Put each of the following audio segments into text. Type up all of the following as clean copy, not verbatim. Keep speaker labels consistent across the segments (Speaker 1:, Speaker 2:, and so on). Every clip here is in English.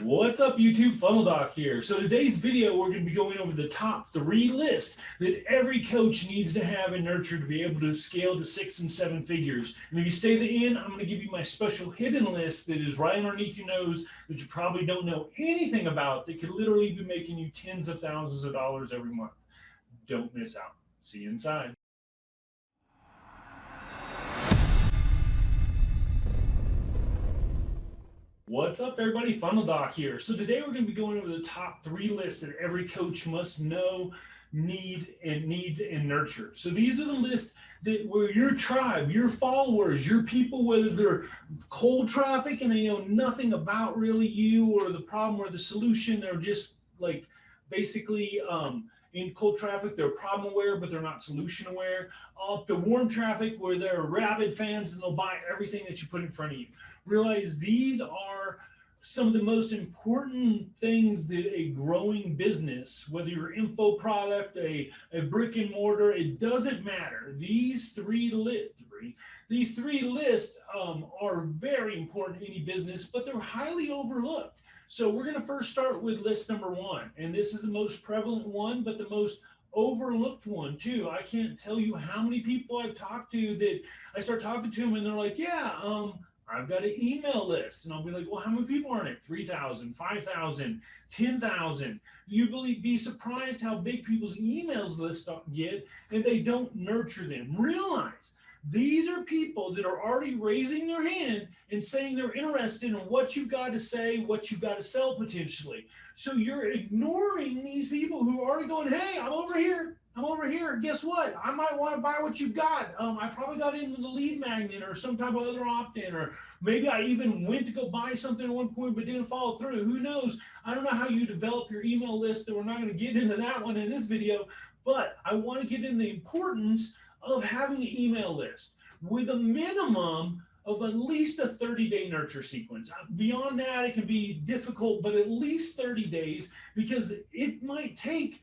Speaker 1: What's up, YouTube? Funnel Doc here. So today's video, we're going to be going over the top 3 lists that every coach needs to have and nurture to be able to scale to 6 and 7 figures. And if you stay to the end, I'm going to give you my special hidden list that is right underneath your nose that you probably don't know anything about that could literally be making you tens of thousands of dollars every month. Don't miss out. See you inside. What's up, everybody? Funnel Doc here. So today we're going to be going over the top 3 lists that every coach must know, needs and nurture. So these are the lists that where your tribe, your followers, your people, whether they're cold traffic and they know nothing about really you or the problem or the solution, they're just like basically in cold traffic, they're problem aware, but they're not solution aware. Up to warm traffic, where they're rabid fans and they'll buy everything that you put in front of you. Realize these are some of the most important things that a growing business, whether you're info product, a brick and mortar, it doesn't matter. These three lists are very important in any business, but they're highly overlooked. So we're going to first start with list number 1, and this is the most prevalent one, but the most overlooked one too. I can't tell you how many people I've talked to that I start talking to them and they're like, yeah, I've got an email list. And I'll be like, well, how many people are in it? 3,000, 5,000, 10,000. You be surprised how big people's emails list get and they don't nurture them. Realize these are people that are already raising their hand and saying they're interested in what you've got to say, what you've got to sell potentially. So you're ignoring these people who are already going, hey, I'm over here. I'm over here. Guess what? I might want to buy what you've got. I probably got into the lead magnet or some type of other opt-in, or maybe I even went to go buy something at one point but didn't follow through. Who knows? I don't know how you develop your email list, and we're not going to get into that one in this video, but I want to get into the importance of having an email list with a minimum of at least a 30-day nurture sequence. Beyond that, it can be difficult, but at least 30 days, because it might take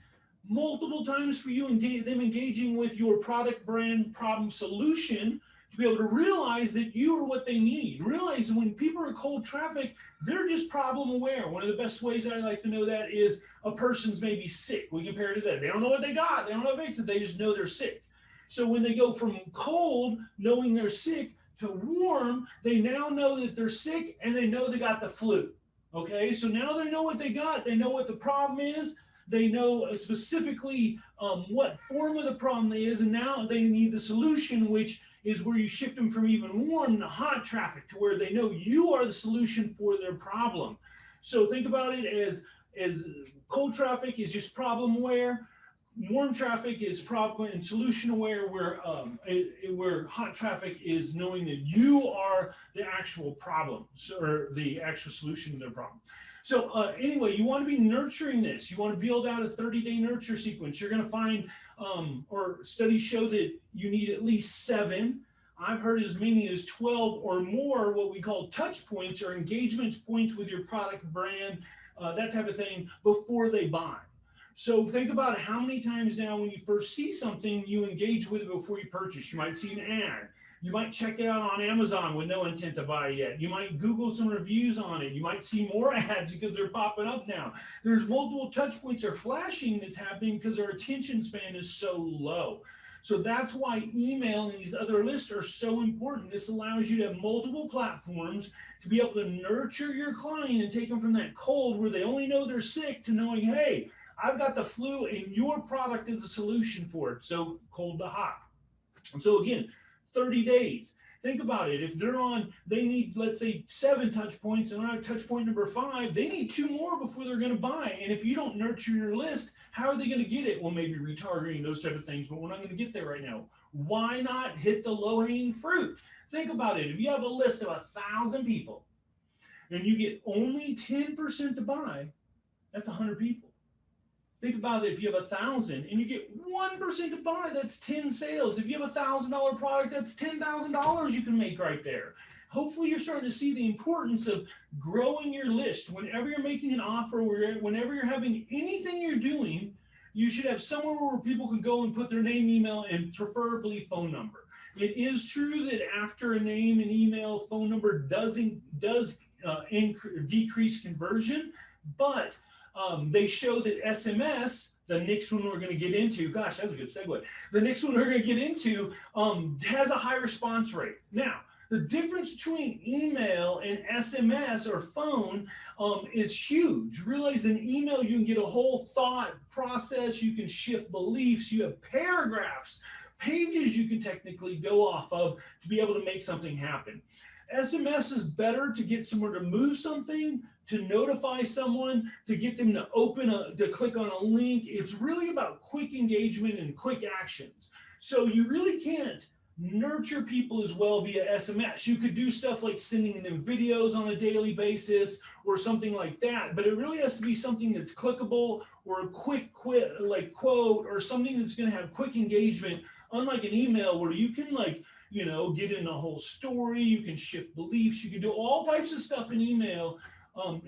Speaker 1: multiple times for you and them engaging with your product, brand, problem, solution to be able to realize that you are what they need. Realize when people are cold traffic, they're just problem aware. One of the best ways I like to know that is a person's maybe sick. We compare it to that. They don't know what they got. They don't know what makes it. They just know they're sick. So when they go from cold, knowing they're sick, to warm, they now know that they're sick and they know they got the flu. Okay, so now they know what they got. They know what the problem is. They know specifically what form of the problem it is, and now they need the solution, which is where you shift them from even warm to hot traffic to where they know you are the solution for their problem. So think about it as cold traffic is just problem aware. Warm traffic is problem and solution aware, where hot traffic is knowing that you are the actual problem, or the actual solution to their problem. So anyway, you want to be nurturing this. You want to build out a 30-day nurture sequence. You're going to find, or studies show that you need at least 7. I've heard as many as 12 or more, what we call touch points or engagement points with your product, brand, that type of thing, before they buy. So think about how many times now when you first see something, you engage with it before you purchase. You might see an ad. You might check it out on Amazon with no intent to buy yet. You might Google some reviews on it. You might see more ads because they're popping up now. There's multiple touch points or flashing that's happening because our attention span is so low. So that's why email and these other lists are so important. This allows you to have multiple platforms to be able to nurture your client and take them from that cold where they only know they're sick to knowing, hey, I've got the flu and your product is a solution for it. So cold to hot. And so again, 30 days. Think about it. If they need, let's say, 7 touch points, and on touch point number 5, they need 2 more before they're going to buy. And if you don't nurture your list, how are they going to get it? Well, maybe retargeting, those type of things, but we're not going to get there right now. Why not hit the low-hanging fruit? Think about it. If you have a list of 1,000 people and you get only 10% to buy, that's 100 people. Think about it. If you have 1,000 and you get 1% to buy, that's 10 sales. If you have $1,000 product, that's $10,000 you can make right there. Hopefully you're starting to see the importance of growing your list. Whenever you're making an offer, whenever you're having anything you're doing, you should have somewhere where people can go and put their name, email, and preferably phone number. It is true that after a name and email, phone number does decrease conversion, but they show that SMS, the next one we're going to get into, gosh, that was a good segue. The next one we're going to get into has a high response rate. Now, the difference between email and SMS or phone is huge. Realize in email, you can get a whole thought process, you can shift beliefs, you have paragraphs, pages you can technically go off of to be able to make something happen. SMS is better to get someone to move something, to notify someone, to get them to click on a link. It's really about quick engagement and quick actions. So you really can't nurture people as well via SMS. You could do stuff like sending them videos on a daily basis or something like that, but it really has to be something that's clickable or a quick like quote or something that's going to have quick engagement, unlike an email where you can get in a whole story, you can shift beliefs, you can do all types of stuff in email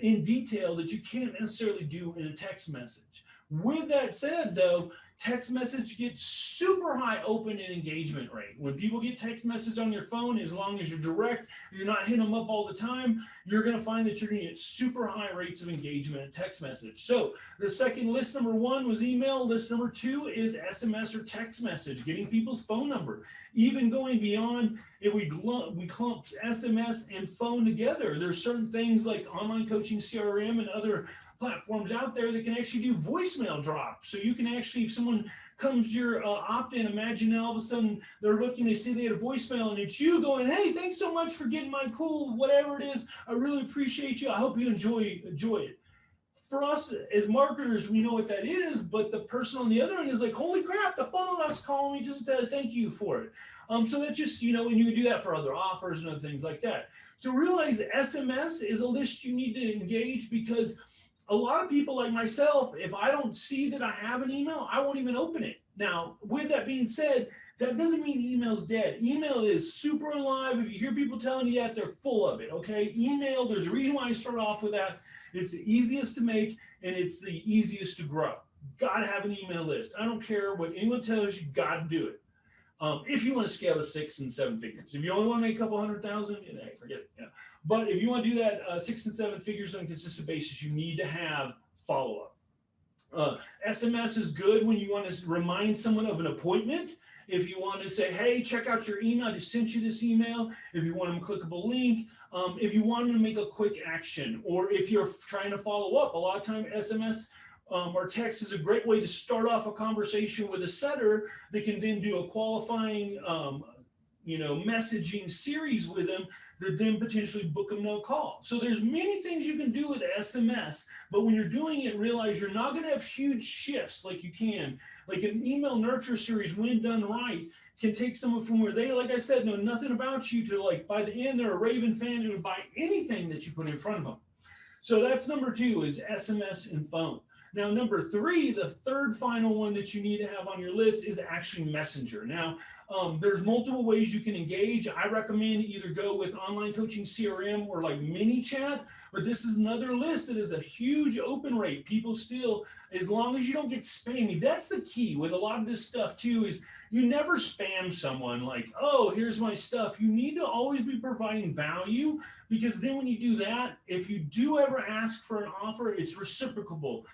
Speaker 1: in detail that you can't necessarily do in a text message. With that said, though, text message gets super high open and engagement rate. When people get text message on your phone, as long as you're direct, you're not hitting them up all the time, you're going to find that you're going to get super high rates of engagement in text message. So the second list, number one, was email. List number two is SMS or text message, getting people's phone number. Even going beyond, if we clump SMS and phone together, there's certain things like online coaching CRM and other platforms out there that can actually do voicemail drops. So you can actually, if someone comes to your opt-in, imagine all of a sudden they're looking, they see they had a voicemail and it's you going, hey, thanks so much for getting my cool, whatever it is. I really appreciate you. I hope you enjoy it. For us as marketers, we know what that is, but the person on the other end is like, holy crap, the funnel doc's calling me just to thank you for it. So that's just, and you can do that for other offers and other things like that. So realize SMS is a list you need to engage, because a lot of people like myself, if I don't see that I have an email, I won't even open it. Now, with that being said, that doesn't mean email's dead. Email is super alive. If you hear people telling you that, they're full of it, okay? Email, there's a reason why I start off with that. It's the easiest to make, and it's the easiest to grow. Got to have an email list. I don't care what anyone tells you, got to do it. If you want to scale to 6 and 7 figures. If you only want to make a couple 100,000, forget it. Yeah. But if you want to do that 6 and 7 figures on a consistent basis, you need to have follow-up. SMS is good when you want to remind someone of an appointment. If you want to say, hey, check out your email, I just sent you this email. If you want a clickable link, if you want them to make a quick action, or if you're trying to follow up, a lot of time SMS or text is a great way to start off a conversation with a setter that can then do a qualifying messaging series with them that then potentially book them no call. So there's many things you can do with SMS, but when you're doing it, realize you're not going to have huge shifts like you can. Like an email nurture series, when done right, can take someone from where they, like I said, know nothing about you to, like, by the end, they're a Raven fan who would buy anything that you put in front of them. So that's number 2 is SMS and phone. Now, number 3, the third final one that you need to have on your list is actually Messenger. Now, there's multiple ways you can engage. I recommend either go with online coaching CRM or like ManyChat, but this is another list that is a huge open rate. People still, as long as you don't get spammy, that's the key with a lot of this stuff too, is you never spam someone like, oh, here's my stuff. You need to always be providing value, because then when you do that, if you do ever ask for an offer, it's reciprocable.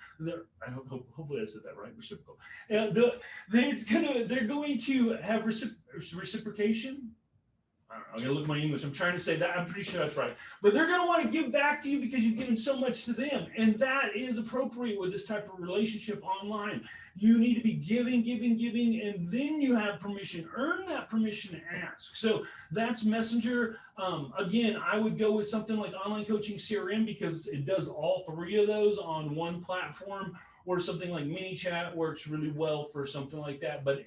Speaker 1: Hopefully I said that right, reciprocal. They're going to have reciprocation. I don't know, I'm gonna look at my English. I'm trying to say that. I'm pretty sure that's right. But they're gonna want to give back to you because you've given so much to them. And that is appropriate with this type of relationship online. You need to be giving, and then you have permission. Earn that permission to ask. So that's Messenger. Again, I would go with something like online coaching CRM, because it does all 3 of those on one platform, or something like ManyChat works really well for something like that. But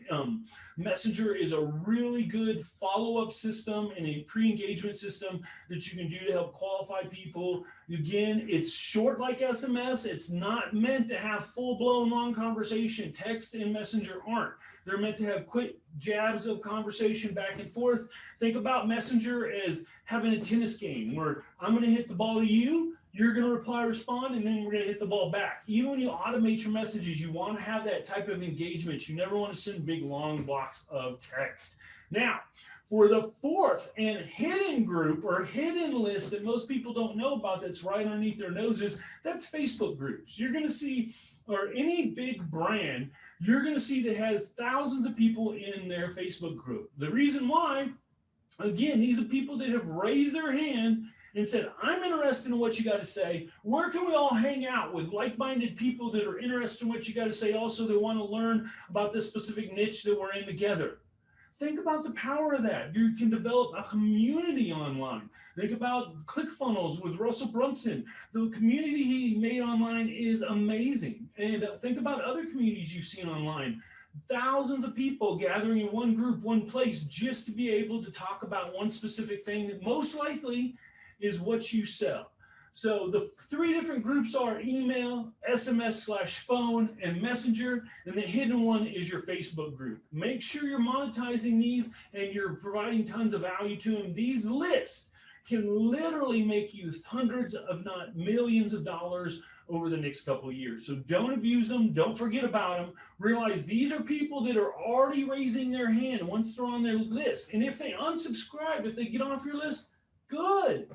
Speaker 1: Messenger is a really good follow-up system and a pre-engagement system that you can do to help qualify people. Again, it's short like SMS. It's not meant to have full-blown long conversation. Text and Messenger aren't. They're meant to have quick jabs of conversation back and forth. Think about Messenger as having a tennis game where I'm going to hit the ball to you, you're going to reply, respond, and then we're going to hit the ball back. Even when you automate your messages, you want to have that type of engagement. You never want to send big, long blocks of text. Now, For the fourth and hidden group or hidden list that most people don't know about that's right underneath their noses, that's Facebook groups. You're going to see, or any big brand, you're going to see that has thousands of people in their Facebook group. The reason why, again, these are people that have raised their hand and said, I'm interested in what you got to say. Where can we all hang out with like-minded people that are interested in what you got to say? Also, they want to learn about this specific niche that we're in together. Think about the power of that. You can develop a community online. Think about ClickFunnels with Russell Brunson. The community he made online is amazing. And think about other communities you've seen online. Thousands of people gathering in one group, one place, just to be able to talk about one specific thing that most likely is what you sell. So the three different groups are email, SMS/phone, and messenger, and the hidden one is your Facebook group. Make sure you're monetizing these and you're providing tons of value to them. These lists can literally make you hundreds, if not millions of dollars over the next couple of years. So don't abuse them. Don't forget about them. Realize these are people that are already raising their hand once they're on their list. And if they unsubscribe, if they get off your list, good.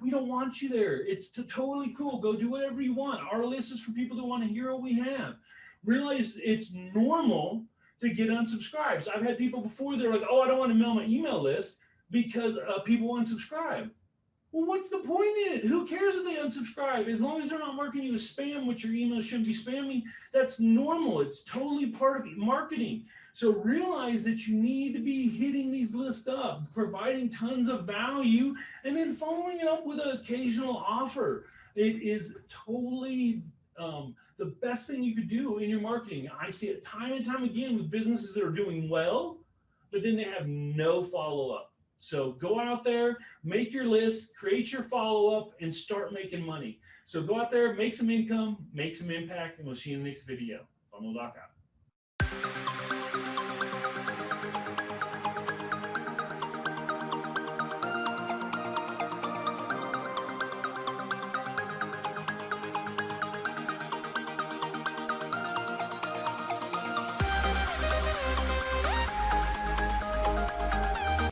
Speaker 1: We don't want you there. It's totally cool. Go do whatever you want. Our list is for people that want to hear what we have. Realize it's normal to get unsubscribes. I've had people before, they're like, oh, I don't want to mail my email list because people unsubscribe. Well, what's the point in it? Who cares if they unsubscribe? As long as they're not marking you as spam, which your email shouldn't be spamming, that's normal. It's totally part of marketing. So realize that you need to be hitting these lists up, providing tons of value, and then following it up with an occasional offer. It is totally the best thing you could do in your marketing. I see it time and time again with businesses that are doing well, but then they have no follow-up. So go out there, make your list, create your follow-up, and start making money. So go out there, make some income, make some impact, and we'll see you in the next video. Funnel.com.